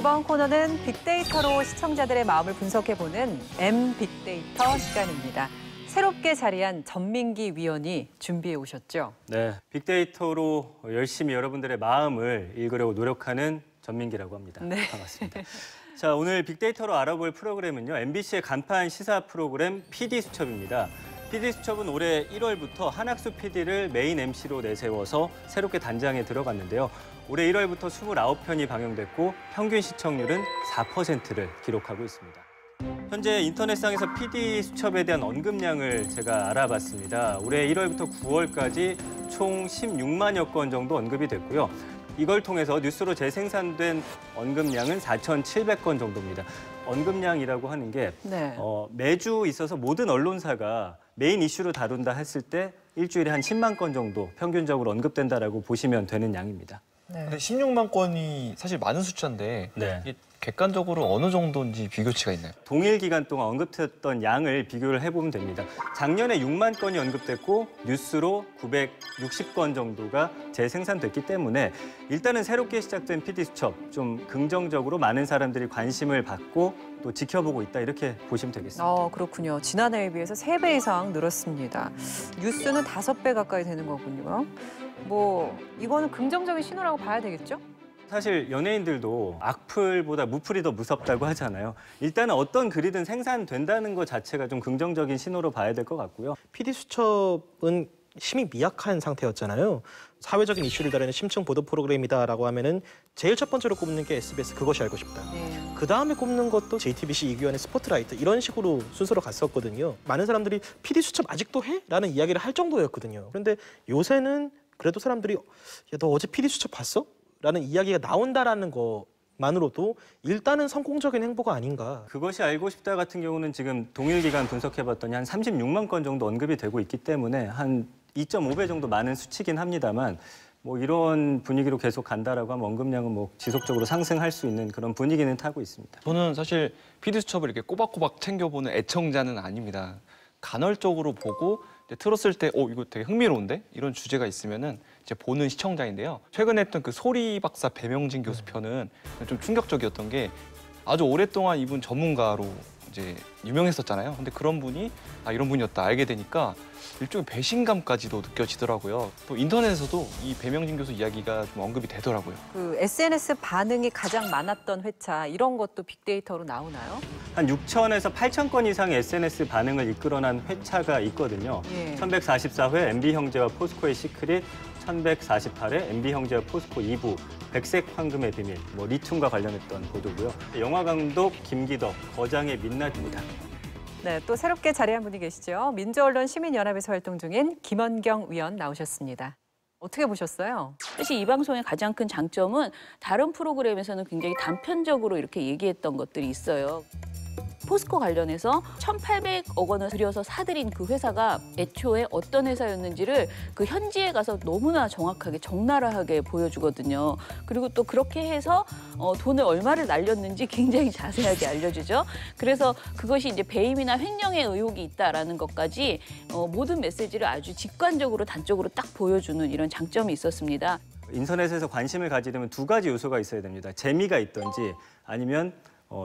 이번 코너는 빅데이터로 시청자들의 마음을 분석해보는 빅데이터 시간입니다. 새롭게 자리한 전민기 위원이 준비해 오셨죠? 네, 빅데이터로 열심히 여러분들의 마음을 읽으려고 노력하는 전민기라고 합니다. 네. 반갑습니다. 자, 오늘 빅데이터로 알아볼 프로그램은요, MBC의 간판 시사 프로그램 PD수첩입니다. PD수첩은 올해 1월부터 한학수 PD를 메인 MC로 내세워서 새롭게 단장에 들어갔는데요. 올해 1월부터 29편이 방영됐고 평균 시청률은 4%를 기록하고 있습니다. 현재 인터넷상에서 PD수첩에 대한 언급량을 제가 알아봤습니다. 올해 1월부터 9월까지 총 16만여 건 정도 언급이 됐고요. 이걸 통해서 뉴스로 재생산된 언급량은 4,700건 정도입니다. 언급량이라고 하는 게 네. 매주 있어서 모든 언론사가 메인 이슈로 다룬다 했을 때 일주일에 한 10만 건 정도 평균적으로 언급된다라고 보시면 되는 양입니다. 네. 근데 16만 건이 사실 많은 숫자인데 네. 이게 객관적으로 어느 정도인지 비교치가 있나요? 동일 기간 동안 언급됐던 양을 비교를 해보면 됩니다. 작년에 6만 건이 언급됐고 뉴스로 960건 정도가 재생산됐기 때문에 일단은 새롭게 시작된 PD수첩 좀 긍정적으로 많은 사람들이 관심을 받고 또 지켜보고 있다 이렇게 보시면 되겠습니다. 그렇군요. 지난해에 비해서 3배 이상 늘었습니다. 뉴스는 5배 가까이 되는 거군요. 이거는 긍정적인 신호라고 봐야 되겠죠? 사실 연예인들도 악플보다 무플이 더 무섭다고 하잖아요. 일단은 어떤 글이든 생산된다는 것 자체가 좀 긍정적인 신호로 봐야 될 것 같고요. PD수첩은 힘이 미약한 상태였잖아요. 사회적인 이슈를 다루는 심층 보도 프로그램이다라고 하면은 제일 첫 번째로 꼽는 게 SBS 그것이 알고 싶다. 네. 그 다음에 꼽는 것도 JTBC 이규현의 스포트라이트 이런 식으로 순서로 갔었거든요. 많은 사람들이 PD수첩 아직도 해? 라는 이야기를 할 정도였거든요. 그런데 요새는 그래도 사람들이 야, 너 어제 PD수첩 봤어? 라는 이야기가 나온다라는 것만으로도 일단은 성공적인 행보가 아닌가. 그것이 알고 싶다 같은 경우는 지금 동일 기간 분석해봤더니 한 36만 건 정도 언급이 되고 있기 때문에 한 2.5배 정도 많은 수치긴 합니다만 이런 분위기로 계속 간다라고 하면 언급량은 지속적으로 상승할 수 있는 그런 분위기는 타고 있습니다. 저는 사실 PD수첩을 이렇게 꼬박꼬박 챙겨보는 애청자는 아닙니다. 간헐적으로 보고 틀었을 때 이거 되게 흥미로운데? 이런 주제가 있으면은 이제 보는 시청자인데요. 최근에 했던 그 소리 박사 배명진 교수 편은 좀 충격적이었던 게 아주 오랫동안 이분 전문가로 이제 유명했었잖아요. 근데 그런 분이 이런 분이었다 알게 되니까 일종의 배신감까지도 느껴지더라고요. 또 인터넷에서도 이 배명진 교수 이야기가 좀 언급이 되더라고요. 그 SNS 반응이 가장 많았던 회차 이런 것도 빅데이터로 나오나요? 한 6천에서 8천 건 이상의 SNS 반응을 이끌어난 회차가 있거든요. 예. 1144회 MB형제와 포스코의 시크릿, 1148회 MB형제와 포스코 2부, 백색 황금의 비밀, 리튬과 관련했던 보도고요. 영화감독 김기덕, 거장의 민낯입니다. 네, 또 새롭게 자리한 분이 계시죠. 민주언론 시민연합에서 활동 중인 김원경 위원 나오셨습니다. 어떻게 보셨어요? 사실 이 방송의 가장 큰 장점은 다른 프로그램에서는 굉장히 단편적으로 이렇게 얘기했던 것들이 있어요. 포스코 관련해서 1,800억 원을 들여서 사들인 그 회사가 애초에 어떤 회사였는지를 그 현지에 가서 너무나 정확하게 적나라하게 보여주거든요. 그리고 또 그렇게 해서 돈을 얼마를 날렸는지 굉장히 자세하게 알려주죠. 그래서 그것이 이제 배임이나 횡령의 의혹이 있다라는 것까지 모든 메시지를 아주 직관적으로 단적으로 딱 보여주는 이런 장점이 있었습니다. 인터넷에서 관심을 가지려면 두 가지 요소가 있어야 됩니다. 재미가 있든지 아니면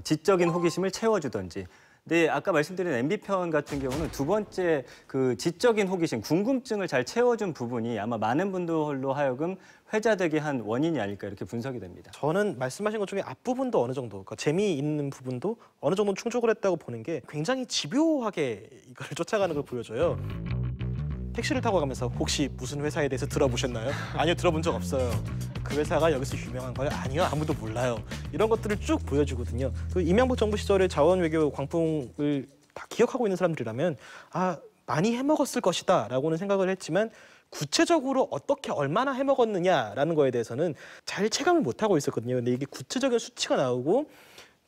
지적인 호기심을 채워주든지. 근데 아까 말씀드린 MB편 같은 경우는 두 번째 그 지적인 호기심, 궁금증을 잘 채워준 부분이 아마 많은 분들로 하여금 회자되게 한 원인이 아닐까 이렇게 분석이 됩니다. 저는 말씀하신 것 중에 앞부분도 어느 정도, 그러니까 재미있는 부분도 어느 정도 충족을 했다고 보는 게 굉장히 집요하게 이걸 쫓아가는 걸 보여줘요. 택시를 타고 가면서 혹시 무슨 회사에 대해서 들어보셨나요? 아니요, 들어본 적 없어요. 그 회사가 여기서 유명한 거예요? 아니요, 아무도 몰라요. 이런 것들을 쭉 보여주거든요. 그 이명박 정부 시절에 자원외교 광풍을 다 기억하고 있는 사람들이라면 많이 해먹었을 것이다 라고는 생각을 했지만 구체적으로 어떻게 얼마나 해먹었느냐라는 거에 대해서는 잘 체감을 못하고 있었거든요. 근데 이게 구체적인 수치가 나오고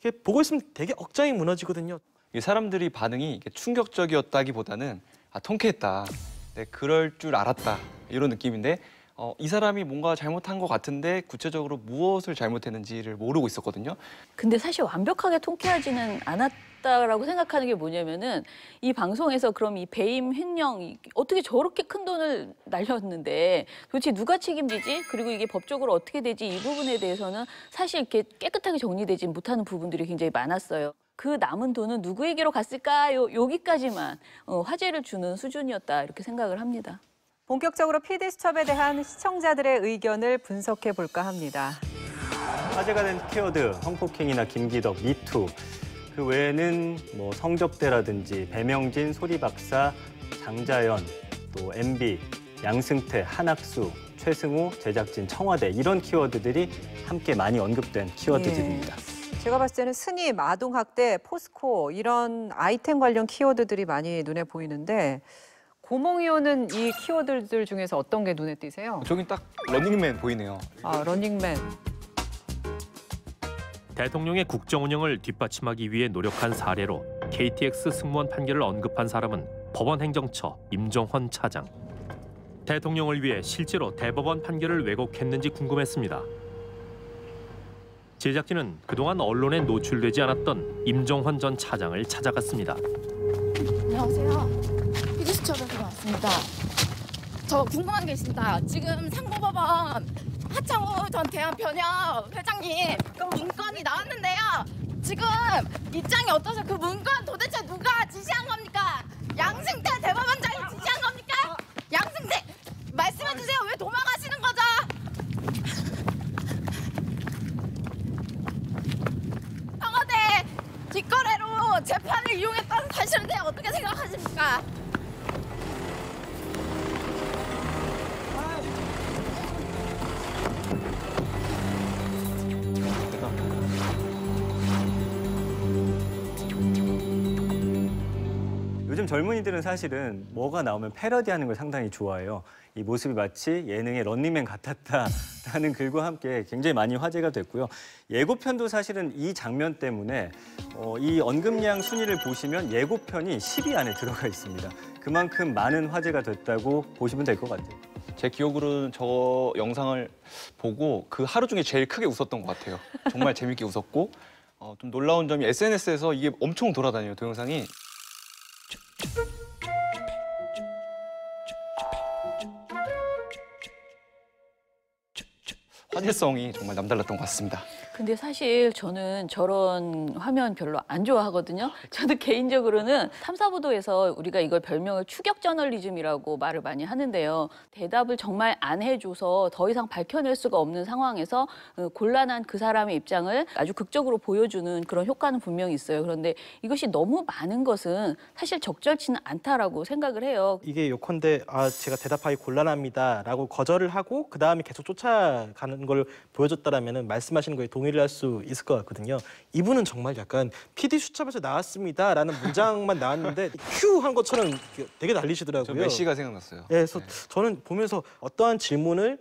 이게 보고 있으면 되게 억장이 무너지거든요. 사람들이 반응이 이게 충격적이었다기보다는 통쾌했다. 네, 그럴 줄 알았다. 이런 느낌인데 이 사람이 뭔가 잘못한 것 같은데 구체적으로 무엇을 잘못했는지를 모르고 있었거든요. 근데 사실 완벽하게 통쾌하지는 않았다라고 생각하는 게 뭐냐면은 이 방송에서 그럼 이 배임 횡령 어떻게 저렇게 큰 돈을 날렸는데 도대체 누가 책임지지? 그리고 이게 법적으로 어떻게 되지? 이 부분에 대해서는 사실 이렇게 깨끗하게 정리되지 못하는 부분들이 굉장히 많았어요. 그 남은 돈은 누구에게로 갔을까요? 여기까지만 화제를 주는 수준이었다 이렇게 생각을 합니다. 본격적으로 PD수첩에 대한 시청자들의 의견을 분석해 볼까 합니다. 화제가 된 키워드, 성폭행이나 김기덕, 미투. 그 외에는 뭐 성접대라든지 배명진, 소리박사, 장자연, 또 MB, 양승태, 한학수, 최승호, 제작진, 청와대 이런 키워드들이 함께 많이 언급된 키워드들입니다. 제가 봤을 때는 스님, 아동학대, 포스코 이런 아이템 관련 키워드들이 많이 눈에 보이는데 고몽 의원은 이 키워드들 중에서 어떤 게 눈에 띄세요? 저긴 딱 러닝맨 보이네요. 아, 러닝맨. 대통령의 국정 운영을 뒷받침하기 위해 노력한 사례로 KTX 승무원 판결을 언급한 사람은 법원행정처 임종헌 차장. 대통령을 위해 실제로 대법원 판결을 왜곡했는지 궁금했습니다. 제작진은 그동안 언론에 노출되지 않았던 임종헌 전 차장을 찾아갔습니다. 안녕하세요. PD수첩에서 왔습니다. 저 궁금한 게 있습니다. 지금 상고법원 하창우 전 대한변협 회장님 문건이 나왔는데요. 지금 입장이 어떠세요? 그 문건 도대체 누가 지시한 겁니까? 양승태 대법원장이 지시한 겁니까? 양승태 말씀해 주세요. 왜 도망가시는 거죠? 청와대 뒷거래로 재판을 이용했다는 사실에 대해 어떻게 생각하십니까? 요즘 젊은이들은 사실은 뭐가 나오면 패러디하는 걸 상당히 좋아해요. 이 모습이 마치 예능의 런닝맨 같았다라는 글과 함께 굉장히 많이 화제가 됐고요. 예고편도 사실은 이 장면 때문에 이 언급량 순위를 보시면 예고편이 10위 안에 들어가 있습니다. 그만큼 많은 화제가 됐다고 보시면 될 것 같아요. 제 기억으로는 저 영상을 보고 그 하루 중에 제일 크게 웃었던 것 같아요. 정말 재밌게 웃었고 좀 놀라운 점이 SNS에서 이게 엄청 돌아다녀요, 동영상이. 화제성이 정말 남달랐던 것 같습니다. 근데 사실 저는 저런 화면 별로 안 좋아하거든요. 저도 개인적으로는 탐사보도에서 우리가 이걸 별명을 추격 저널리즘이라고 말을 많이 하는데요. 대답을 정말 안 해줘서 더 이상 밝혀낼 수가 없는 상황에서 곤란한 그 사람의 입장을 아주 극적으로 보여주는 그런 효과는 분명히 있어요. 그런데 이것이 너무 많은 것은 사실 적절치는 않다라고 생각을 해요. 이게 요컨대 제가 대답하기 곤란합니다라고 거절을 하고 그 다음에 계속 쫓아가는 걸 보여줬다라면 말씀하시는 거에 동의를 할 수 있을 것 같거든요. 이분은 정말 약간 PD수첩에서 나왔습니다라는 문장만 나왔는데 큐 한 것처럼 되게 저 달리시더라고요. 메시가 생각났어요. 네, 그래서 저는 보면서 어떠한 질문을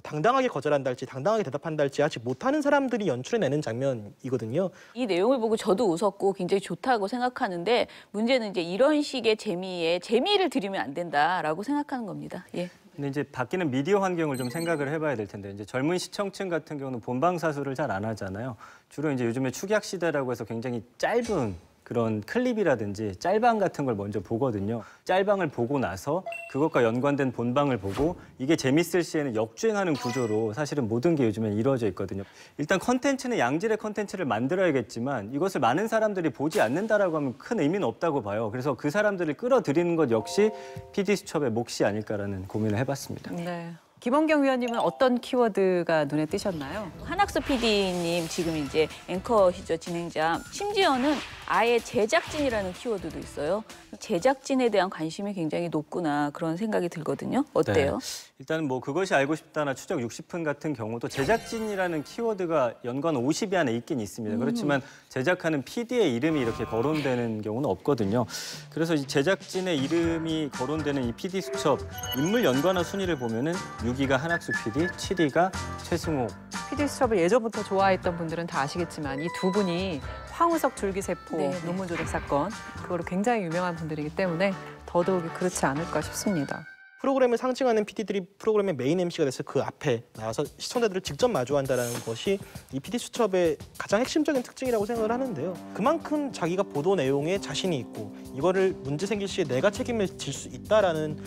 당당하게 거절한다 할지 당당하게 대답한다 할지 하지 못하는 사람들이 연출해내는 장면이거든요. 이 내용을 보고 저도 웃었고 굉장히 좋다고 생각하는데 문제는 이제 이런 식의 재미를 드리면 안 된다라고 생각하는 겁니다. 예. 근데 이제 바뀌는 미디어 환경을 좀 생각을 해봐야 될 텐데 이제 젊은 시청층 같은 경우는 본방사수를 잘 안 하잖아요. 주로 이제 요즘에 축약 시대라고 해서 굉장히 짧은 그런 클립이라든지 짤방 같은 걸 먼저 보거든요. 짤방을 보고 나서 그것과 연관된 본방을 보고 이게 재밌을 시에는 역주행하는 구조로 사실은 모든 게 요즘엔 이루어져 있거든요. 일단 컨텐츠는 양질의 컨텐츠를 만들어야겠지만 이것을 많은 사람들이 보지 않는다라고 하면 큰 의미는 없다고 봐요. 그래서 그 사람들을 끌어들이는 것 역시 PD수첩의 몫이 아닐까라는 고민을 해봤습니다. 네. 김원경 위원님은 어떤 키워드가 눈에 띄셨나요? 한학수 PD님 지금 이제 앵커시죠, 진행자. 심지어는 아예 제작진이라는 키워드도 있어요. 제작진에 대한 관심이 굉장히 높구나 그런 생각이 들거든요. 어때요? 네. 일단은 뭐 그것이 알고 싶다나 추적 60분 같은 경우도 제작진이라는 키워드가 연관 50위 안에 있긴 있습니다. 그렇지만 제작하는 PD의 이름이 이렇게 거론되는 경우는 없거든요. 그래서 이 제작진의 이름이 거론되는 이 PD수첩 인물 연관어 순위를 보면은 6위가 한학수 PD, 7위가 최승호. PD수첩을 예전부터 좋아했던 분들은 다 아시겠지만 이 두 분이 황우석 줄기세포 네. 논문 조작 사건 그거로 굉장히 유명한 분들이기 때문에 더더욱이 그렇지 않을까 싶습니다. 프로그램을 상징하는 PD들이 프로그램의 메인 MC가 돼서 그 앞에 나와서 시청자들을 직접 마주한다는 것이 이 PD 수첩의 가장 핵심적인 특징이라고 생각을 하는데요. 그만큼 자기가 보도 내용에 자신이 있고 이거를 문제 생길 시에 내가 책임을 질 수 있다라는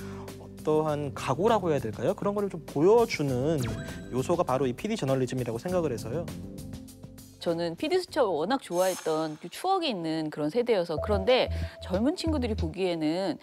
어떠한 각오라고 해야 될까요? 그런 거를 좀 보여주는 요소가 바로 이 PD 저널리즘이라고 생각을 해서요. 저는 PD수첩을 워낙 좋아했던 추억이 있는 그런 세대여서 그런데 젊은 친구들이 보기에는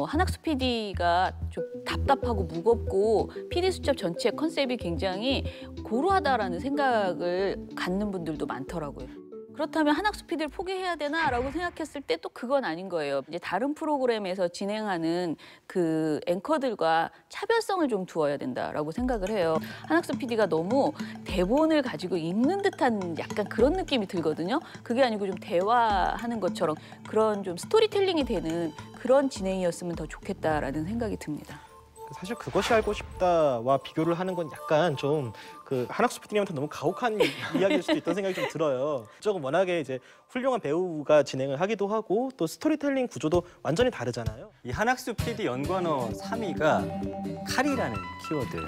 한학수 PD가 좀 답답하고 무겁고 PD수첩 전체 컨셉이 굉장히 고루하다라는 생각을 갖는 분들도 많더라고요. 그렇다면 한학수 PD를 포기해야 되나라고 생각했을 때 또 그건 아닌 거예요. 이제 다른 프로그램에서 진행하는 그 앵커들과 차별성을 좀 두어야 된다라고 생각을 해요. 한학수 PD가 너무 대본을 가지고 읽는 듯한 약간 그런 느낌이 들거든요. 그게 아니고 좀 대화하는 것처럼 그런 좀 스토리텔링이 되는 그런 진행이었으면 더 좋겠다라는 생각이 듭니다. 사실 그것이 알고 싶다와 비교를 하는 건 약간 좀 그 한학수 PD님한테 너무 가혹한 이야기일 수도 있다는 생각이 좀 들어요. 조금 워낙에 이제 훌륭한 배우가 진행을 하기도 하고 또 스토리텔링 구조도 완전히 다르잖아요. 이 한학수 PD 연관어 3위가 칼이라는 키워드예요.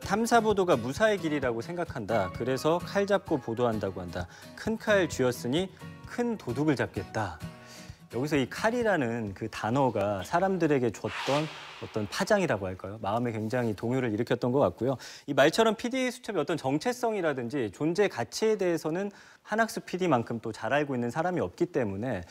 탐사 보도가 무사의 길이라고 생각한다. 그래서 칼 잡고 보도한다고 한다. 큰 칼 쥐었으니 큰 도둑을 잡겠다. 여기서 이 칼이라는 그 단어가 사람들에게 줬던 어떤 파장이라고 할까요? 마음에 굉장히 동요를 일으켰던 것 같고요. 이 말처럼 PD 수첩의 어떤 정체성이라든지 존재 가치에 대해서는 한학수 PD만큼 또 잘 알고 있는 사람이 없기 때문에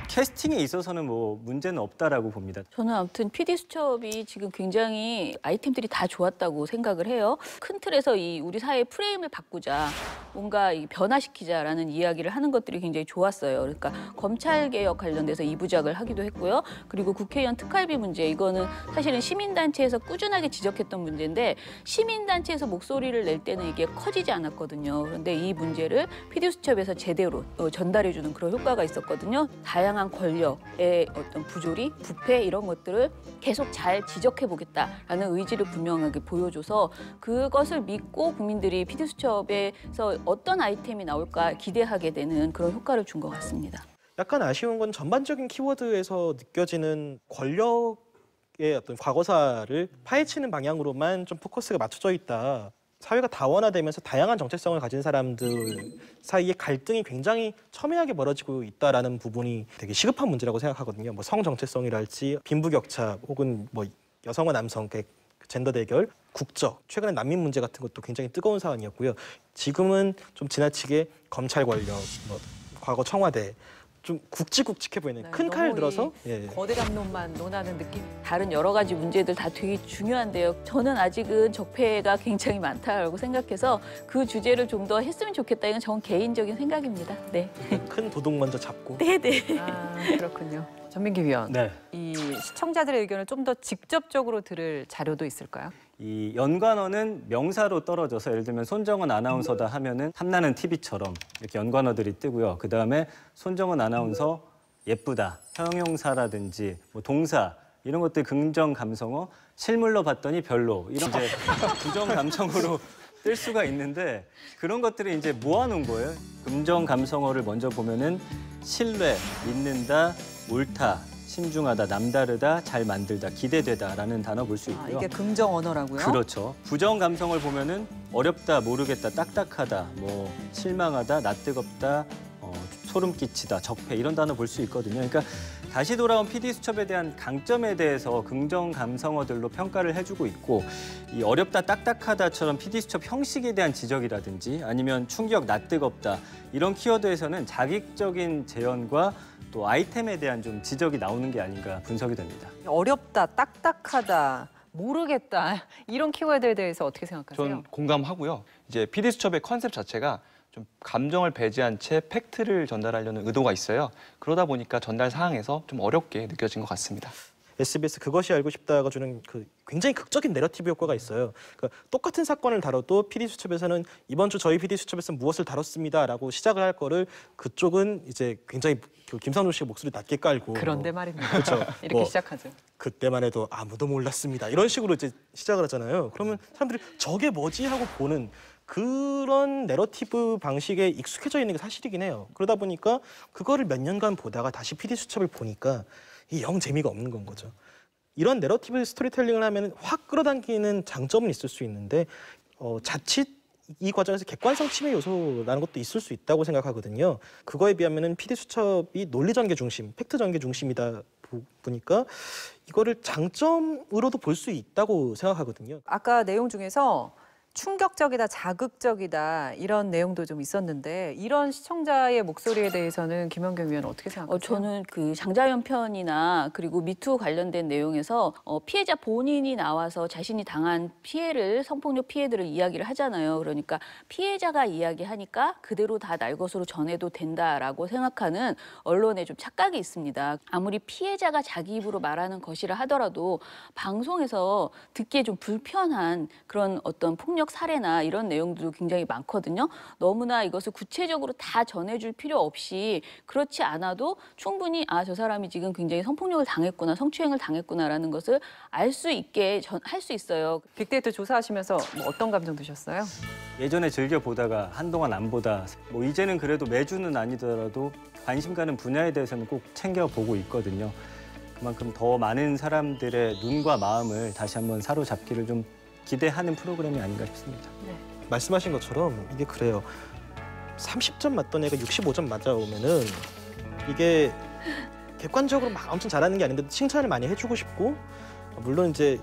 캐스팅에 있어서는 뭐 문제는 없다라고 봅니다. 저는 아무튼 PD수첩이 지금 굉장히 아이템들이 다 좋았다고 생각을 해요. 큰 틀에서 이 우리 사회의 프레임을 바꾸자, 뭔가 변화시키자라는 이야기를 하는 것들이 굉장히 좋았어요. 그러니까 검찰개혁 관련돼서 2부작을 하기도 했고요. 그리고 국회의원 특활비 문제, 이거는 사실은 시민단체에서 꾸준하게 지적했던 문제인데 시민단체에서 목소리를 낼 때는 이게 커지지 않았거든요. 그런데 이 문제를 PD수첩에서 제대로 전달해주는 그런 효과가 있었거든요. 다양한 권력의 어떤 부조리, 부패 이런 것들을 계속 잘 지적해보겠다라는 의지를 분명하게 보여줘서 그것을 믿고 국민들이 PD수첩에서 어떤 아이템이 나올까 기대하게 되는 그런 효과를 준 것 같습니다. 약간 아쉬운 건 전반적인 키워드에서 느껴지는 권력의 어떤 과거사를 파헤치는 방향으로만 좀 포커스가 맞춰져 있다. 사회가 다원화되면서 다양한 정체성을 가진 사람들 사이에 갈등이 굉장히 첨예하게 벌어지고 있다라는 부분이 되게 시급한 문제라고 생각하거든요. 뭐 성 정체성이랄지 빈부격차 혹은 뭐 여성과 남성의 젠더 대결, 국적, 최근에 난민 문제 같은 것도 굉장히 뜨거운 사안이었고요. 지금은 좀 지나치게 검찰 권력, 뭐 과거 청와대 좀 굵직굵직해 보이는 네, 큰 칼 너무 들어서 이 거대감론만 논하는 느낌. 다른 여러 가지 문제들 다 되게 중요한데요. 저는 아직은 적폐가 굉장히 많다고 생각해서 그 주제를 좀 더 했으면 좋겠다. 이건 전 개인적인 생각입니다. 네. 큰 도둑 먼저 잡고 네네. 아, 그렇군요. 전민기 위원, 네. 이 시청자들의 의견을 좀 더 직접적으로 들을 자료도 있을까요? 이 연관어는 명사로 떨어져서 예를 들면 손정은 아나운서다 하면은 탐나는 TV처럼 이렇게 연관어들이 뜨고요. 그다음에 손정은 아나운서 예쁘다, 형용사라든지 뭐 동사 이런 것들 긍정 감성어, 실물로 봤더니 별로 이런 이제 부정 감성어로 뜰 수가 있는데 그런 것들을 이제 모아놓은 거예요. 긍정 감성어를 먼저 보면은 신뢰, 믿는다, 옳다, 신중하다, 남다르다, 잘 만들다, 기대되다라는 단어 볼 수 아, 있고요. 이게 긍정 언어라고요? 그렇죠. 부정 감성을 보면은 어렵다, 모르겠다, 딱딱하다, 뭐 실망하다, 낯뜨겁다, 소름 끼치다, 적폐 이런 단어 볼 수 있거든요. 그러니까 다시 돌아온 PD수첩에 대한 강점에 대해서 긍정 감성어들로 평가를 해주고 있고 이 어렵다, 딱딱하다처럼 PD수첩 형식에 대한 지적이라든지 아니면 충격, 낯뜨겁다 이런 키워드에서는 자극적인 재현과 또 아이템에 대한 좀 지적이 나오는 게 아닌가 분석이 됩니다. 어렵다, 딱딱하다, 모르겠다 이런 키워드에 대해서 어떻게 생각하세요? 전 공감하고요. 이제 PD수첩의 컨셉 자체가 좀 감정을 배제한 채 팩트를 전달하려는 의도가 있어요. 그러다 보니까 전달 사항에서 좀 어렵게 느껴진 것 같습니다. SBS 그것이 알고 싶다가 주는 그 굉장히 극적인 내러티브 효과가 있어요. 그러니까 똑같은 사건을 다뤄도 PD수첩에서는 이번 주 저희 PD수첩에서 무엇을 다뤘습니다라고 시작을 할 거를 그쪽은 이제 굉장히 김상조 씨가 목소리 낮게 깔고 그런데 말입니다. 그렇죠. 이렇게 뭐, 시작하죠. 그때만 해도 아무도 몰랐습니다. 이런 식으로 이제 시작을 하잖아요. 그러면 사람들이 저게 뭐지 하고 보는 그런 내러티브 방식에 익숙해져 있는 게 사실이긴 해요. 그러다 보니까 그거를 몇 년간 보다가 다시 PD수첩을 보니까 이 영 재미가 없는 건 거죠. 이런 내러티브 스토리텔링을 하면 확 끌어당기는 장점은 있을 수 있는데 자칫 이 과정에서 객관성 침해 요소라는 것도 있을 수 있다고 생각하거든요. 그거에 비하면은 PD 수첩이 논리 전개 중심, 팩트 전개 중심이다 보니까 이거를 장점으로도 볼 수 있다고 생각하거든요. 아까 내용 중에서 충격적이다, 자극적이다 이런 내용도 좀 있었는데 이런 시청자의 목소리에 대해서는 김연경 위원 어떻게 생각하세요? 저는 그 장자연 편이나 그리고 미투 관련된 내용에서 피해자 본인이 나와서 자신이 당한 피해를 성폭력 피해들을 이야기를 하잖아요. 그러니까 피해자가 이야기하니까 그대로 다 날 것으로 전해도 된다라고 생각하는 언론에 좀 착각이 있습니다. 아무리 피해자가 자기 입으로 말하는 것이라 하더라도 방송에서 듣기에 좀 불편한 그런 어떤 폭력 사례나 이런 내용들도 굉장히 많거든요. 너무나 이것을 구체적으로 다 전해줄 필요 없이 그렇지 않아도 충분히 저 사람이 지금 굉장히 성폭력을 당했구나, 성추행을 당했구나라는 것을 알 수 있게 할 수 있어요. 빅데이터 조사하시면서 뭐 어떤 감정 드셨어요? 예전에 즐겨 보다가 한동안 안 보다 뭐 이제는 그래도 매주는 아니더라도 관심 가는 분야에 대해서는 꼭 챙겨보고 있거든요. 그만큼 더 많은 사람들의 눈과 마음을 다시 한번 사로잡기를 좀 기대하는 프로그램이 아닌가 싶습니다. 말씀하신 것처럼 이게 그래요. 30점 맞던 애가 65점 맞아오면은 이게 객관적으로 막 엄청 잘하는 게 아닌데 칭찬을 많이 해주고 싶고 물론 이제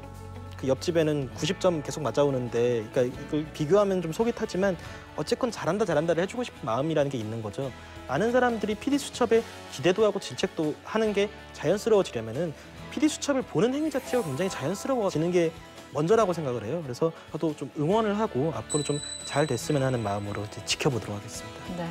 그 옆집에는 90점 계속 맞아오는데 그러니까 이걸 비교하면 좀 속이 타지만 어쨌건 잘한다를 해주고 싶은 마음이라는 게 있는 거죠. 많은 사람들이 PD 수첩에 기대도 하고 질책도 하는 게 자연스러워지려면은 PD 수첩을 보는 행위 자체가 굉장히 자연스러워지는 게 먼저라고 생각을 해요. 그래서 저도 좀 응원을 하고 앞으로 좀 잘 됐으면 하는 마음으로 이제 지켜보도록 하겠습니다. 네.